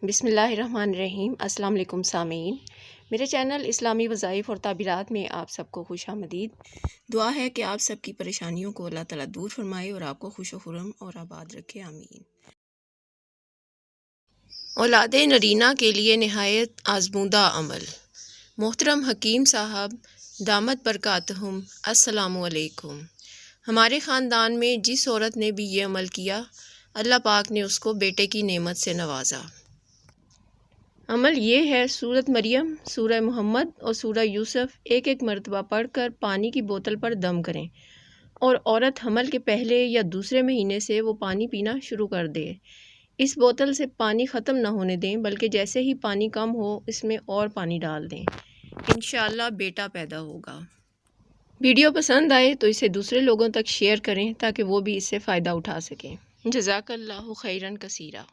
بسم اللہ الرحمن الرحیم۔ السلام علیکم سامعین، میرے چینل اسلامی وظائف اور تعبیرات میں آپ سب کو خوش آمدید۔ دعا ہے کہ آپ سب کی پریشانیوں کو اللہ تعالیٰ دور فرمائے اور آپ کو خوش و خرم اور آباد رکھے، آمین۔ اولاد نرینہ کے لیے نہایت آزمودہ عمل۔ محترم حکیم صاحب دامت برکاتہم، السلام علیکم۔ ہمارے خاندان میں جس عورت نے بھی یہ عمل کیا، اللہ پاک نے اس کو بیٹے کی نعمت سے نوازا۔ عمل یہ ہے، سورۃ مریم، سورہ محمد اور سورہ یوسف ایک ایک مرتبہ پڑھ کر پانی کی بوتل پر دم کریں اور عورت حمل کے پہلے یا دوسرے مہینے سے وہ پانی پینا شروع کر دے۔ اس بوتل سے پانی ختم نہ ہونے دیں، بلکہ جیسے ہی پانی کم ہو اس میں اور پانی ڈال دیں۔ انشاءاللہ بیٹا پیدا ہوگا۔ ویڈیو پسند آئے تو اسے دوسرے لوگوں تک شیئر کریں تاکہ وہ بھی اس سے فائدہ اٹھا سکیں۔ جزاک اللہ خیرا کثیرا۔